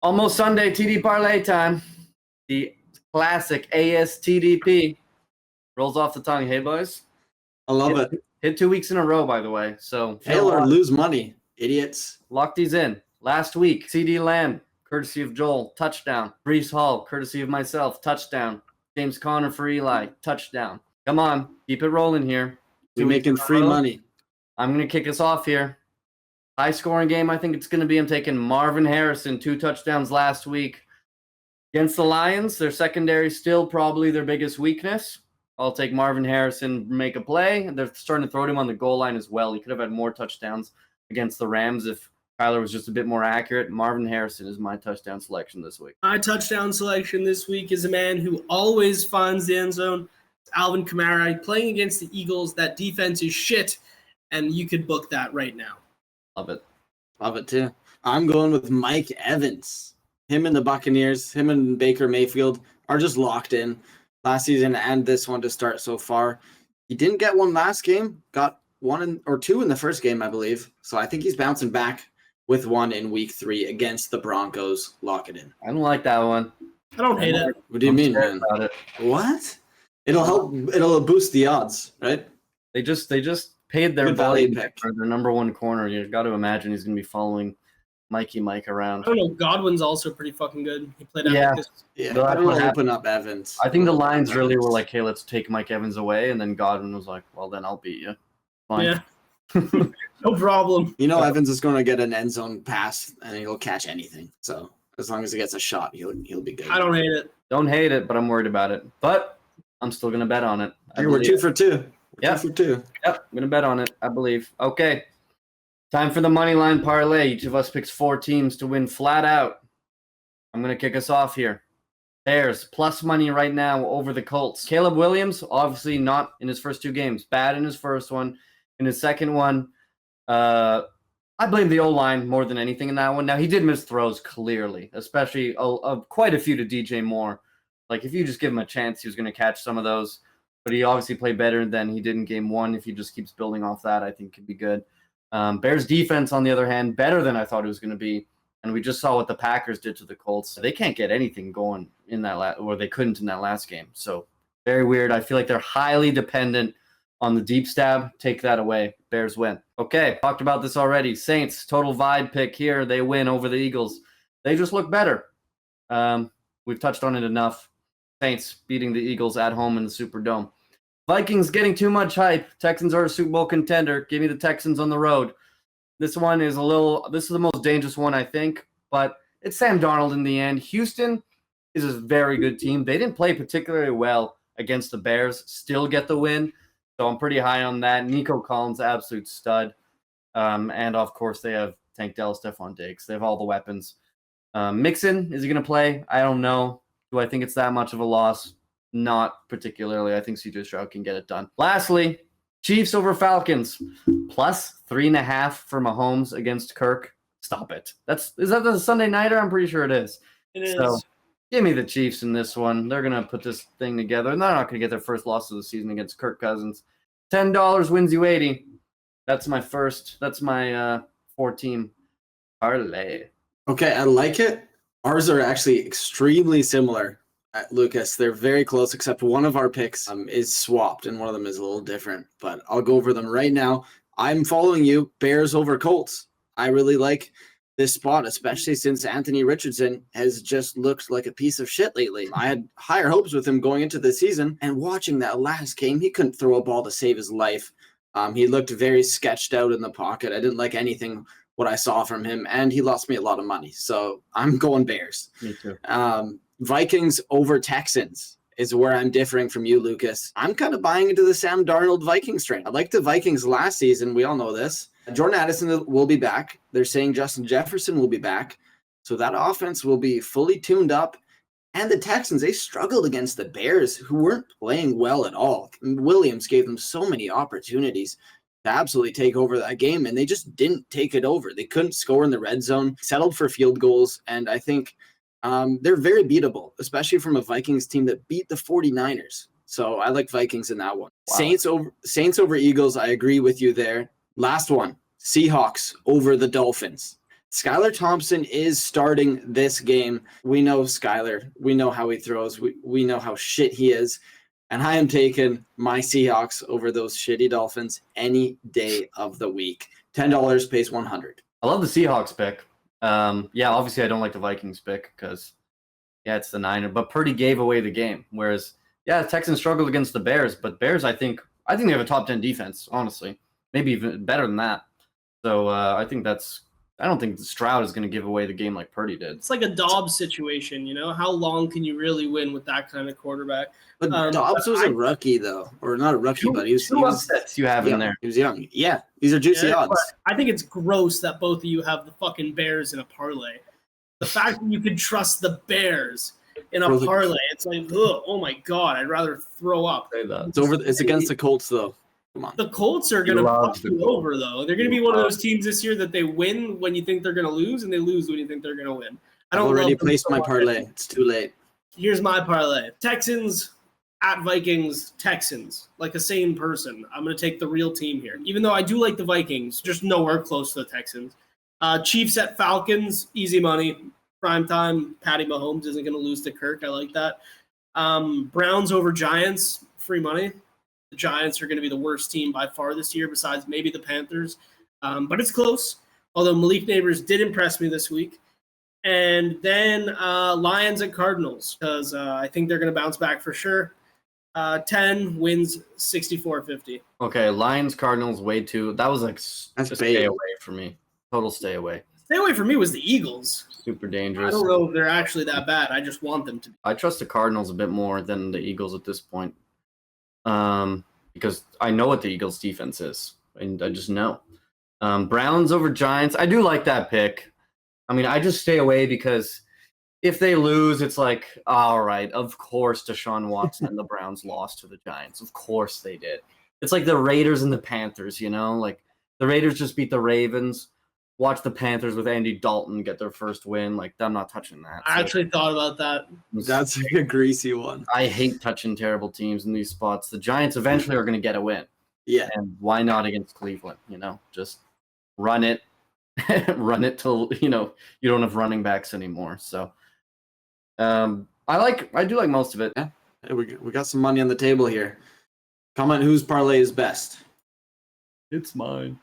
Almost Sunday, TD parlay time. The classic ASTDP rolls off the tongue. Hey, boys. I love it. Hit 2 weeks in a row, by the way. So Fail or lose money, idiots. Lock these in. Last week, CD Lamb, courtesy of Joel, touchdown. Brees Hall, courtesy of myself, touchdown. James Conner for Eli, touchdown. Come on, keep it rolling here. We're making free money. I'm going to kick us off here. High-scoring game, I think it's going to be. I'm taking Marvin Harrison, 2 touchdowns last week. Against the Lions, their secondary still probably their biggest weakness. I'll take Marvin Harrison, make a play. They're starting to throw him on the goal line as well. He could have had more touchdowns against the Rams if Kyler was just a bit more accurate. Marvin Harrison is my touchdown selection this week. My touchdown selection this week is a man who always finds the end zone. It's Alvin Kamara playing against the Eagles. That defense is shit, and you could book that right now. Love it. Love it, too. I'm going with Mike Evans. Him and the Buccaneers, him and Baker Mayfield are just locked in last season and this one to start so far. He didn't get one last game, got 1 or 2 in the first game, I believe. So I think he's bouncing back with 1 in week 3 against the Broncos. Lock it in. I don't like that one. I don't hate it. What do you mean, man? About it. What? It'll help. It'll boost the odds, right? They just paid their Good value value pick for their number 1 corner. You've got to imagine he's going to be following Mike around. I don't know. Godwin's also pretty fucking good. He played out Yeah. like this. Yeah, No, I don't what open up Evans. I think the Lions really were like, hey, let's take Mike Evans away. And then Godwin was like, well, then I'll beat you. Fine. Yeah. No problem. You know, Evans is going to get an end zone pass and he'll catch anything. So as long as he gets a shot, he'll be good. I don't hate it. Don't hate it, but I'm worried about it. But I'm still going to bet on it. Hey, we're 2 for 2. Yeah. 2 for 2. Yep, I'm going to bet on it, I believe. Okay. Time for the money line parlay. Each of us picks 4 teams to win flat out. I'm going to kick us off here. Bears, plus money right now over the Colts. Caleb Williams, obviously not in his first 2 games. Bad in his first one. In his second one, I blame the O-line more than anything in that one. Now, he did miss throws, clearly, especially quite a few to DJ Moore. Like, if you just give him a chance, he was going to catch some of those. But he obviously played better than he did in game 1. If he just keeps building off that, I think could be good. Bears defense, on the other hand, better than I thought it was going to be. And we just saw what the Packers did to the Colts. They can't get anything going in that or they couldn't in that last game. So very weird. I feel like they're highly dependent on the deep stab. Take that away. Bears win. Okay, talked about this already. Saints, total vibe pick here. They win over the Eagles. They just look better. We've touched on it enough. Saints beating the Eagles at home in the Superdome. Vikings getting too much hype. Texans are a Super Bowl contender. Give me the Texans on the road. This is the most dangerous one, I think, but it's Sam Darnold in the end. Houston is a very good team. They didn't play particularly well against the Bears, still get the win. So I'm pretty high on that. Nico Collins, absolute stud. And of course, they have Tank Dell, Stephon Diggs. They have all the weapons. Mixon, is he going to play? I don't know. Do I think it's that much of a loss? Not particularly. I think CJ Stroud can get it done. Lastly, Chiefs over Falcons. Plus 3.5 for Mahomes against Kirk. Stop it. Is that the Sunday nighter? I'm pretty sure it is. It is. So give me the Chiefs in this one. They're going to put this thing together. And they're not going to get their first loss of the season against Kirk Cousins. $10 wins you 80. That's my 4-team parlay. Okay, I like it. Ours are actually extremely similar, Lucas. They're very close, except one of our picks is swapped, and one of them is a little different. But I'll go over them right now. I'm following you, Bears over Colts. I really like this spot, especially since Anthony Richardson has just looked like a piece of shit lately. I had higher hopes with him going into the season, and watching that last game, he couldn't throw a ball to save his life. He looked very sketched out in the pocket. I didn't like anything what I saw from him, and he lost me a lot of money. So I'm going Bears. Me too. Vikings over Texans is where I'm differing from you, Lucas. I'm kind of buying into the Sam Darnold Vikings train. I like the Vikings last season. We all know this. Jordan Addison will be back. They're saying Justin Jefferson will be back. So that offense will be fully tuned up. And the Texans, they struggled against the Bears, who weren't playing well at all. Williams gave them so many opportunities to absolutely take over that game, and they just didn't take it over. They couldn't score in the red zone, settled for field goals, and I think they're very beatable, especially from a Vikings team that beat the 49ers. So I like Vikings in that one. Wow. Saints over Eagles, I agree with you there. Last one, Seahawks over the Dolphins. Skylar Thompson is starting this game. We know Skylar. We know how he throws. We know how shit he is. And I am taking my Seahawks over those shitty Dolphins any day of the week. $10 pays 100. I love the Seahawks pick. Yeah, obviously I don't like the Vikings pick because, yeah, it's the Niner. But Purdy gave away the game. Whereas, yeah, the Texans struggled against the Bears. But Bears, I think they have a top 10 defense, honestly. Maybe even better than that. So I don't think Stroud is going to give away the game like Purdy did. It's like a Dobbs situation, you know? How long can you really win with that kind of quarterback? But Dobbs was a rookie, though. Or not a rookie, but he was upsets you have young. in there. He was young. Yeah, these are juicy odds. I think it's gross that both of you have the fucking Bears in a parlay. The fact that you could trust the Bears in a parlay, it's like, ugh, oh my God, I'd rather throw up. It's against the Colts, though. Come on. The Colts are going to fuck you over, though. They're going to be one of those teams this year that they win when you think they're going to lose, and they lose when you think they're going to win. I've already placed my parlay. It's too late. Here's my parlay. Texans at Vikings, Texans. Like a sane person. I'm going to take the real team here. Even though I do like the Vikings, just nowhere close to the Texans. Chiefs at Falcons, easy money. Prime time, Patty Mahomes isn't going to lose to Kirk. I like that. Browns over Giants, free money. The Giants are going to be the worst team by far this year, besides maybe the Panthers. But it's close, although Malik Neighbors did impress me this week. And then Lions at Cardinals, because I think they're going to bounce back for sure. 10 wins 64-50. Okay, Lions, Cardinals, way too. That was like a stay away for me. Total stay away. Stay away from me was the Eagles. Super dangerous. I don't know if they're actually that bad. I just want them to be. I trust the Cardinals a bit more than the Eagles at this point. Because I know what the Eagles defense is, and I just know. Browns over Giants. I do like that pick. I mean, I just stay away because if they lose, it's like, all right, of course Deshaun Watson and the Browns lost to the Giants. Of course they did. It's like the Raiders and the Panthers, you know? Like, the Raiders just beat the Ravens. Watch the Panthers with Andy Dalton get their first win. Like, I'm not touching that. I actually thought about that. That's like a greasy one. I hate touching terrible teams in these spots. The Giants eventually are going to get a win. Yeah. And why not against Cleveland? You know, just run it. Run it till, you know, you don't have running backs anymore. So I do like most of it. Yeah. Hey, we got some money on the table here. Comment whose parlay is best. It's mine.